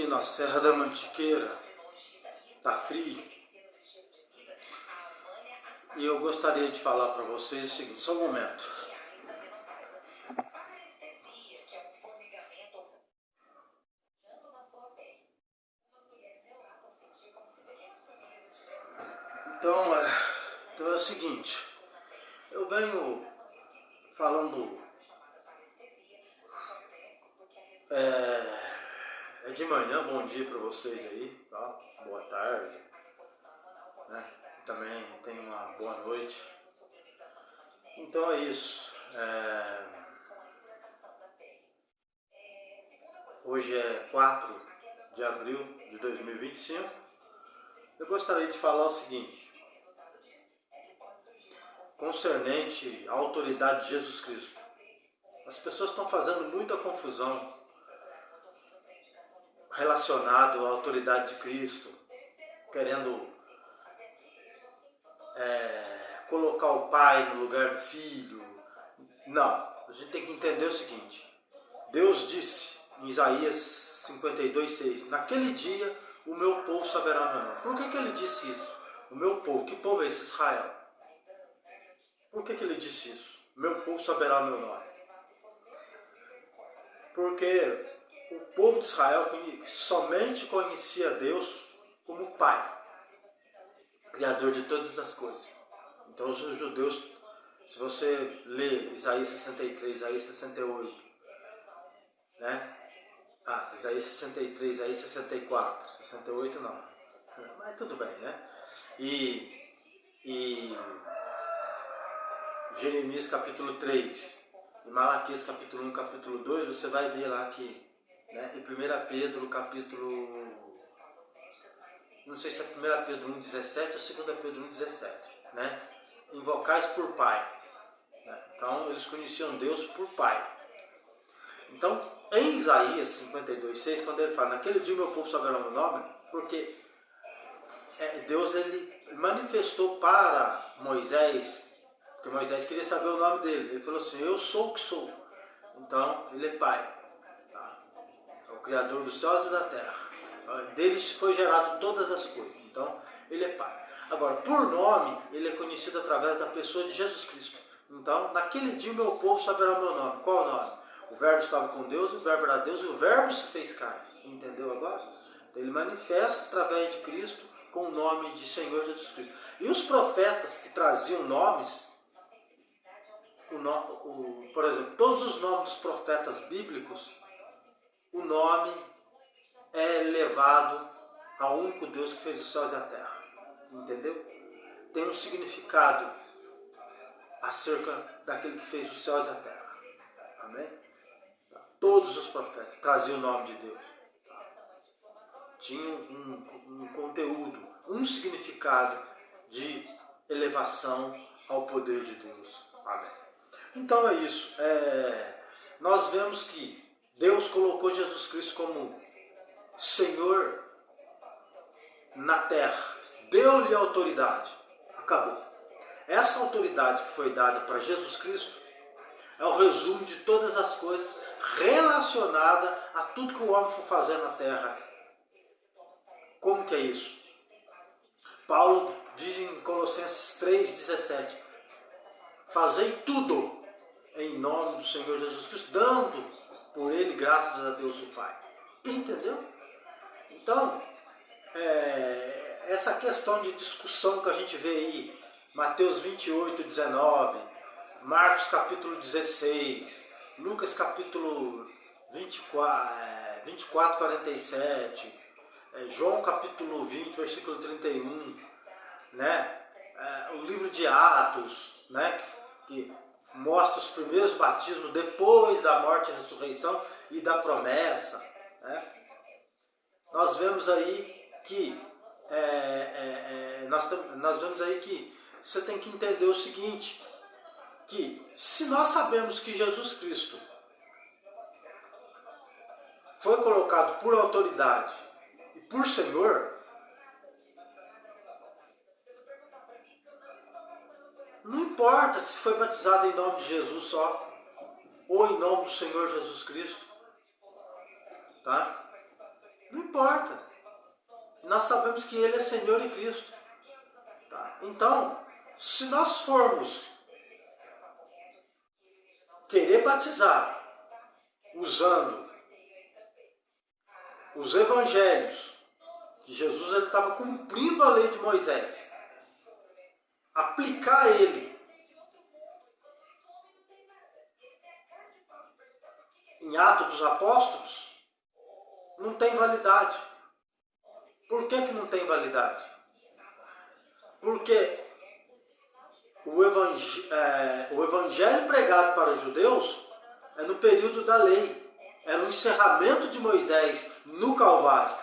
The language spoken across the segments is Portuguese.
aqui na Serra da Mantiqueira, tá frio, e eu gostaria de falar para vocês o seguinte, só um momento. Então é o seguinte, eu venho falando de manhã, bom dia para vocês aí, tá? Boa tarde, né? Também tenho uma boa noite. Então é isso. Hoje é 4 de abril de 2025. Eu gostaria de falar o seguinte, concernente à autoridade de Jesus Cristo. As pessoas estão fazendo muita confusão relacionado à autoridade de Cristo, querendo colocar o pai no lugar do filho. Não, a gente tem que entender o seguinte, Deus disse em Isaías 52:6, naquele dia o meu povo saberá meu nome. Por que ele disse isso? O meu povo, que povo é esse? Israel. Por que ele disse isso? Meu povo saberá meu nome. Porque o povo de Israel somente conhecia Deus como Pai, Criador de todas as coisas. Então os judeus, se você lê Isaías 63, Isaías 68, né? Isaías 63, Isaías 64, 68 não, mas tudo bem, né? E Jeremias capítulo 3, e Malaquias capítulo 1, capítulo 2, você vai ver lá que, né, em 1 Pedro capítulo, não sei se é 1 Pedro 1,17 ou 2 Pedro 1,17, né? Invocais por Pai. Né? Então eles conheciam Deus por Pai. Então em Isaías 52:6, quando ele fala, naquele dia meu povo saberá o meu nome, porque Deus ele manifestou para Moisés, porque Moisés queria saber o nome dele. Ele falou assim, eu sou o que sou. Então, ele é Pai. Tá? É o Criador dos céus e da terra. Deles foi gerado todas as coisas. Então, ele é Pai. Agora, por nome, ele é conhecido através da pessoa de Jesus Cristo. Então, naquele dia, meu povo saberá o meu nome. Qual o nome? O Verbo estava com Deus, o Verbo era Deus, e o Verbo se fez carne. Entendeu agora? Então, ele manifesta através de Cristo com o nome de Senhor Jesus Cristo. E os profetas que traziam nomes, por exemplo, todos os nomes dos profetas bíblicos, o nome é levado ao único Deus que fez os céus e a terra. Entendeu? Tem um significado acerca daquele que fez os céus e a terra. Amém? Todos os profetas traziam o nome de Deus. Tinham um conteúdo, um significado de elevação ao poder de Deus. Amém. Então é isso. Nós vemos que Deus colocou Jesus Cristo como Senhor na terra. Deu-lhe autoridade. Acabou. Essa autoridade que foi dada para Jesus Cristo é o resumo de todas as coisas relacionadas a tudo que o homem for fazer na terra. Como que é isso? Paulo diz em Colossenses 3,17, fazei tudo em nome do Senhor Jesus Cristo, dando por ele graças a Deus o Pai. Entendeu? Então, essa questão de discussão que a gente vê aí, Mateus 28:19, Marcos capítulo 16, Lucas capítulo 24:47, João capítulo 20, versículo 31, né? O livro de Atos, né? que mostra os primeiros batismos depois da morte e ressurreição e da promessa. Né? Nós vemos aí que nós vemos aí que você tem que entender o seguinte, que se nós sabemos que Jesus Cristo foi colocado por autoridade e por Senhor, não importa se foi batizado em nome de Jesus só, ou em nome do Senhor Jesus Cristo, tá? Não importa. Nós sabemos que Ele é Senhor e Cristo. Tá? Então, se nós formos querer batizar usando os evangelhos, que Jesus estava cumprindo a lei de Moisés, aplicar ele em Atos dos Apóstolos, não tem validade. Por que não tem validade? Porque o evangelho pregado para os judeus é no período da lei, é no encerramento de Moisés no Calvário.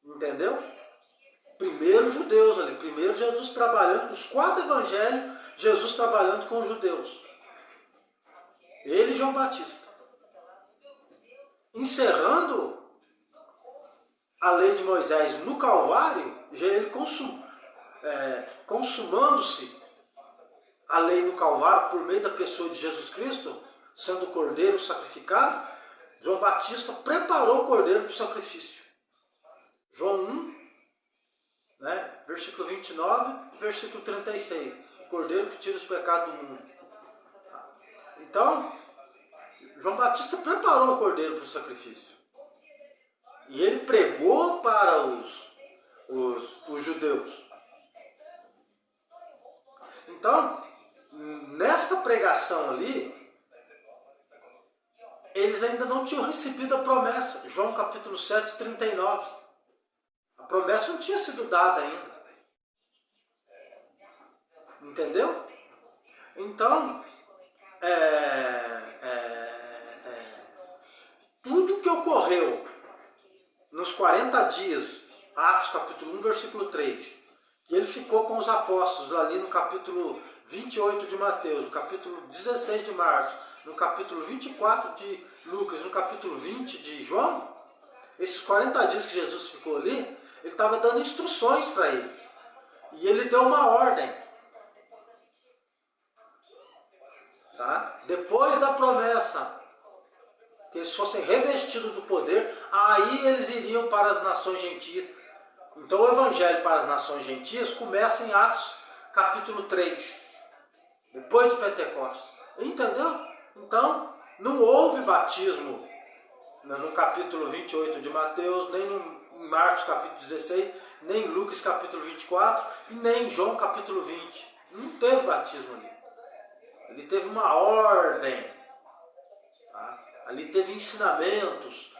Entendeu? Primeiro os judeus ali, primeiro Jesus trabalhando, os 4 evangelhos, Jesus trabalhando com os judeus. Ele e João Batista. Encerrando a lei de Moisés no Calvário, já ele consumando-se a lei no Calvário por meio da pessoa de Jesus Cristo, sendo o cordeiro sacrificado, João Batista preparou o cordeiro para o sacrifício. João 1, né, versículo 29 e versículo 36. O cordeiro que tira os pecados do mundo. Então, João Batista preparou o cordeiro para o sacrifício. E ele pregou para os judeus. Então, nesta pregação ali, eles ainda não tinham recebido a promessa. João capítulo 7, 39. A promessa não tinha sido dada ainda. Entendeu? Então, tudo que ocorreu nos 40 dias, Atos capítulo 1, versículo 3, que ele ficou com os apóstolos ali no capítulo 28 de Mateus, no capítulo 16 de Marcos, no capítulo 24 de Lucas, no capítulo 20 de João, esses 40 dias que Jesus ficou ali, ele estava dando instruções para eles. E ele deu uma ordem. Tá? Depois da promessa, que eles fossem revestidos do poder, aí eles iriam para as nações gentias. Então o evangelho para as nações gentias começa em Atos capítulo 3, depois de Pentecostes. Entendeu? Então, não houve batismo no capítulo 28 de Mateus, nem em Marcos capítulo 16, nem em Lucas capítulo 24, e nem em João capítulo 20. Não teve batismo ali. Ali teve uma ordem. Tá? Ali teve ensinamentos.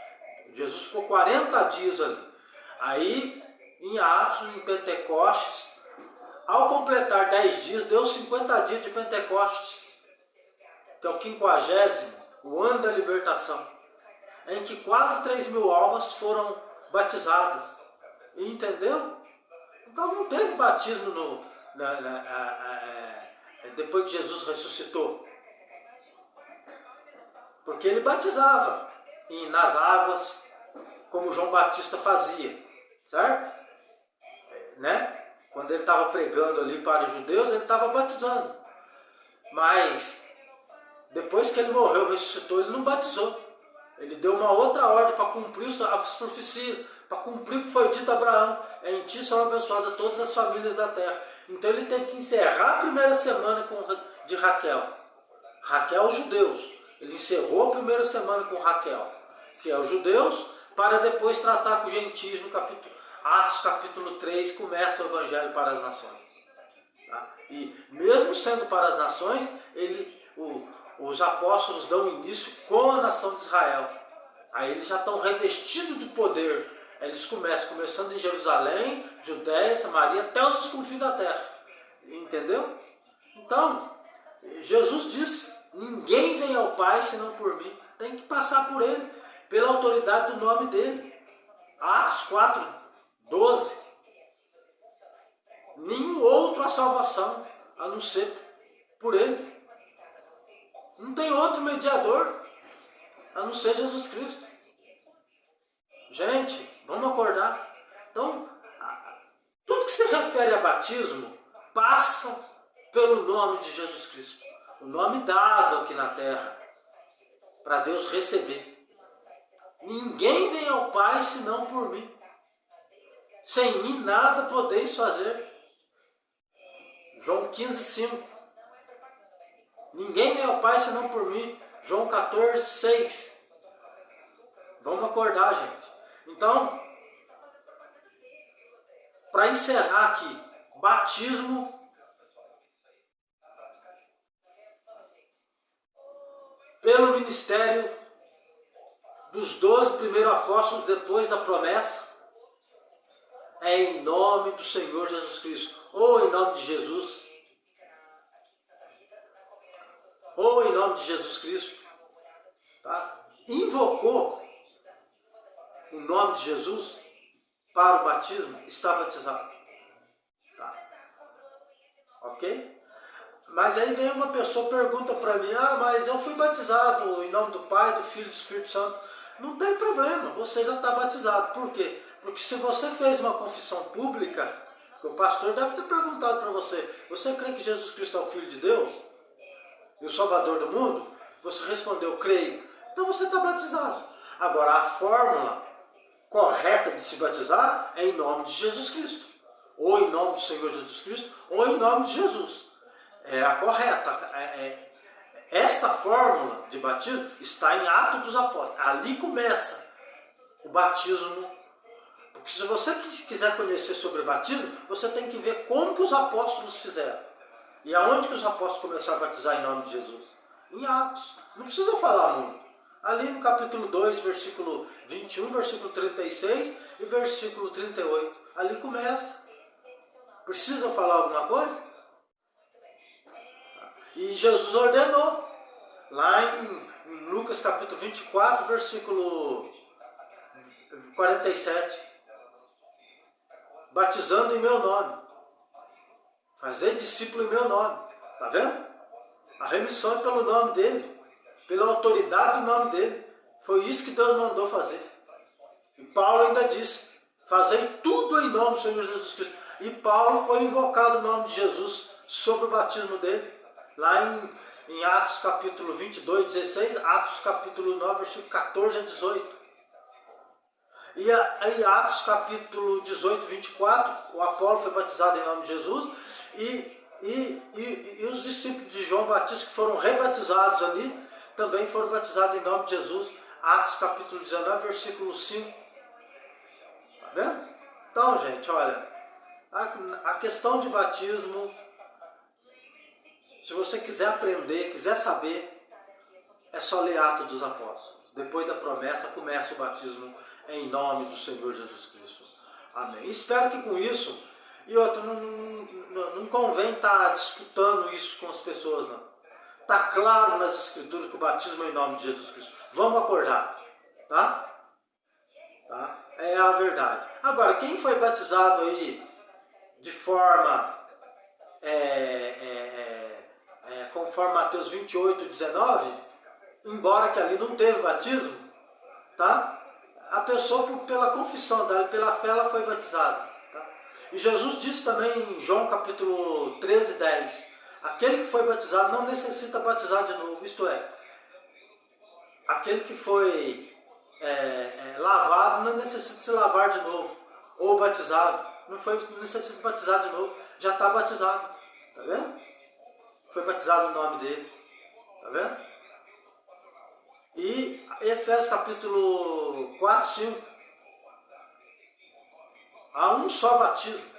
Jesus ficou 40 dias ali. Aí, em Atos, em Pentecostes, ao completar 10 dias, deu 50 dias de Pentecostes, que é o 50º, o ano da libertação, em que quase 3.000 almas foram batizadas. Entendeu? Então não teve batismo depois que Jesus ressuscitou. Porque ele batizava nas águas, como João Batista fazia. Certo? Né? Quando ele estava pregando ali para os judeus, ele estava batizando. Mas, depois que ele morreu, ressuscitou, ele não batizou. Ele deu uma outra ordem para cumprir as profecias, para cumprir o que foi dito a Abraão. Em ti são abençoadas todas as famílias da terra. Então ele teve que encerrar a primeira semana de Raquel. Raquel, os judeus. Ele encerrou a primeira semana com Raquel, que é os judeus, para depois tratar com os gentios no Atos capítulo 3, começa o evangelho para as nações. Tá? E mesmo sendo para as nações, os apóstolos dão início com a nação de Israel. Aí eles já estão revestidos do poder. Eles começando em Jerusalém, Judéia, Samaria, até os confins da terra. Entendeu? Então, Jesus disse, ninguém vem ao Pai senão por mim. Tem que passar por ele, pela autoridade do nome dele. Atos 4, 12. Nenhum outro a salvação, a não ser por ele. Não tem outro mediador, a não ser Jesus Cristo. Gente, vamos acordar. Então, tudo que se refere a batismo passa pelo nome de Jesus Cristo. O nome dado aqui na terra, para Deus receber. Ninguém vem ao Pai senão por mim. Sem mim nada podeis fazer. João 15:5. Ninguém vem ao Pai senão por mim. João 14:6. Vamos acordar, gente. Então, para encerrar aqui, batismo pelo ministério dos 12 primeiros apóstolos depois da promessa é em nome do Senhor Jesus Cristo, ou em nome de Jesus, ou em nome de Jesus Cristo, tá? Invocou o nome de Jesus para o batismo, está batizado, tá? Ok? Mas aí vem uma pessoa, pergunta para mim, mas eu fui batizado em nome do Pai, do Filho e do Espírito Santo. Não tem problema, você já está batizado. Por quê? Porque se você fez uma confissão pública, o pastor deve ter perguntado para você, você crê que Jesus Cristo é o Filho de Deus? E o Salvador do mundo? Você respondeu, creio. Então você está batizado. Agora, a fórmula correta de se batizar é em nome de Jesus Cristo. Ou em nome do Senhor Jesus Cristo, ou em nome de Jesus. É a correta. Esta fórmula de batismo está em Atos dos Apóstolos. Ali começa o batismo. Porque se você quiser conhecer sobre o batismo, você tem que ver como que os apóstolos fizeram. E aonde que os apóstolos começaram a batizar em nome de Jesus? Em Atos. Não precisa falar muito. Ali no capítulo 2, versículo 21, versículo 36 e versículo 38. Ali começa. Precisa falar alguma coisa? E Jesus ordenou. Lá em Lucas capítulo 24, versículo 47. Batizando em meu nome. Fazer discípulo em meu nome. Está vendo? A remissão é pelo nome dele. Pela autoridade do nome dele. Foi isso que Deus mandou fazer. E Paulo ainda disse, fazei tudo em nome do Senhor Jesus Cristo. E Paulo foi invocado o nome de Jesus sobre o batismo dele. Lá em Atos capítulo 22, 16, Atos capítulo 9, versículo 14 a 18. E em Atos capítulo 18, 24, o Apolo foi batizado em nome de Jesus e os discípulos de João Batista que foram rebatizados ali, também foram batizados em nome de Jesus. Atos capítulo 19, versículo 5. Tá vendo? Então, gente, olha, a questão de batismo, se você quiser aprender, quiser saber, é só ler Atos dos Apóstolos. Depois da promessa, começa o batismo em nome do Senhor Jesus Cristo. Amém. Espero que com isso, e outro, não convém estar disputando isso com as pessoas, não. Está claro nas Escrituras que o batismo é em nome de Jesus Cristo. Vamos acordar, tá? Tá? É a verdade. Agora, quem foi batizado aí de forma, conforme Mateus 28, 19, embora que ali não teve batismo, tá? A pessoa, pela confissão dela, pela fé, ela foi batizada. Tá? E Jesus disse também em João capítulo 13, 10, aquele que foi batizado não necessita batizar de novo, isto é, aquele que foi lavado não necessita se lavar de novo, ou batizado, não necessita batizar de novo, já está batizado, tá vendo? Foi batizado no nome dele, tá vendo? E Efésios capítulo 4, 5. Há um só batismo,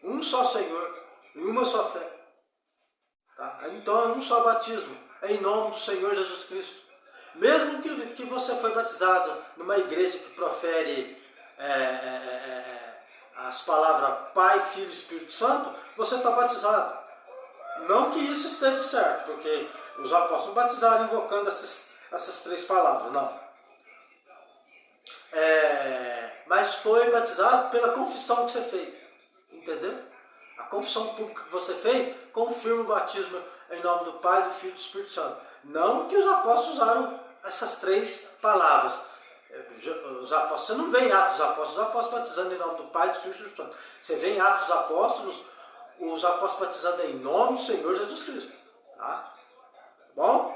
um só Senhor e uma só fé. Tá? Então é um só batismo, é em nome do Senhor Jesus Cristo. Mesmo que você foi batizado numa igreja que profere as palavras Pai, Filho e Espírito Santo, você está batizado. Não que isso esteja certo, porque os apóstolos batizaram invocando essas três palavras, não. Mas foi batizado pela confissão que você fez, entendeu? A confissão pública que você fez confirma o batismo em nome do Pai, do Filho e do Espírito Santo. Não que os apóstolos usaram essas três palavras. Os apóstolos, você não vê em Atos dos Apóstolos, os apóstolos batizando em nome do Pai, do Filho e do Espírito Santo. Você vê em Atos dos Apóstolos, os apóstolos batizando em nome do Senhor Jesus Cristo. Tá? Bom?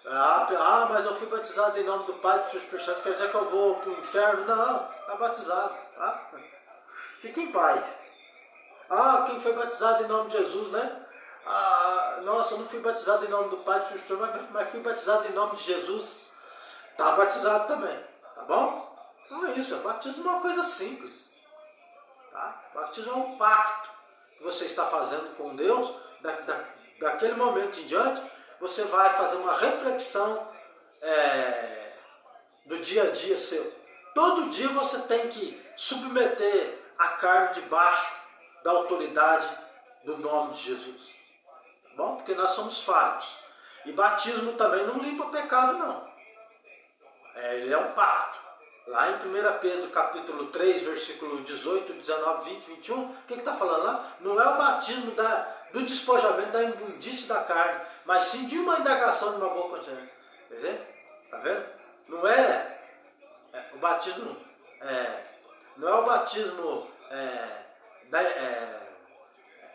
Mas eu fui batizado em nome do Pai, do Filho e do Espírito Santo, quer dizer que eu vou para o inferno? Não, está batizado, tá? Fique em paz. Quem foi batizado em nome de Jesus, né? Nossa, eu não fui batizado em nome do Pai, do Filho e do Espírito Santo, mas fui batizado em nome de Jesus. Está batizado também, tá bom? Então é isso, batismo é uma coisa simples. Tá? Batismo é um pacto que você está fazendo com Deus. Daquele momento em diante, você vai fazer uma reflexão do dia a dia seu. Todo dia você tem que submeter a carne debaixo da autoridade do nome de Jesus. Tá bom? Porque nós somos falhos. E batismo também não limpa pecado, não. Ele é um pacto. Lá em 1 Pedro capítulo 3, versículo 18, 19, 20, 21, o que está falando lá? Não é o batismo do despojamento da imundície da carne, mas sim de uma indagação de uma boa consciência. Quer dizer? Está vendo? Não é o batismo, não é o batismo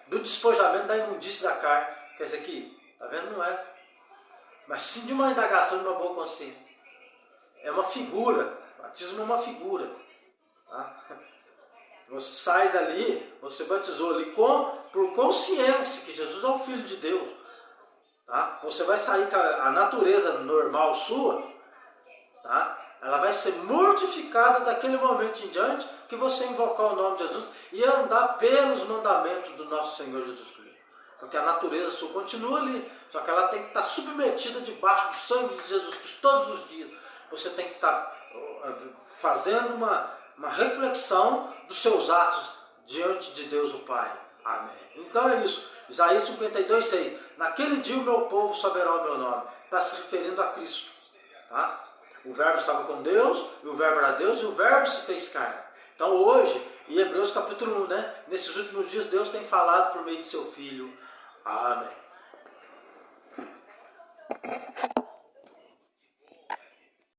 do despojamento da imundície da carne. Quer dizer que, está vendo? Não é. Mas sim de uma indagação de uma boa consciência. É uma figura. Batismo é uma figura. Tá? Você sai dali, você batizou ali por consciência que Jesus é o Filho de Deus. Tá? Você vai sair com a natureza normal sua, tá? Ela vai ser mortificada daquele momento em diante que você invocar o nome de Jesus e andar pelos mandamentos do nosso Senhor Jesus Cristo. Porque a natureza sua continua ali, só que ela tem que estar submetida debaixo do sangue de Jesus Cristo todos os dias. Você tem que estar fazendo uma reflexão dos seus atos diante de Deus o Pai. Amém. Então é isso. Isaías 52, 6. Naquele dia o meu povo saberá o meu nome. Está se referindo a Cristo. Tá? O verbo estava com Deus, e o verbo era Deus, e o verbo se fez carne. Então hoje, em Hebreus capítulo 1, né? Nesses últimos dias Deus tem falado por meio de seu Filho. Amém.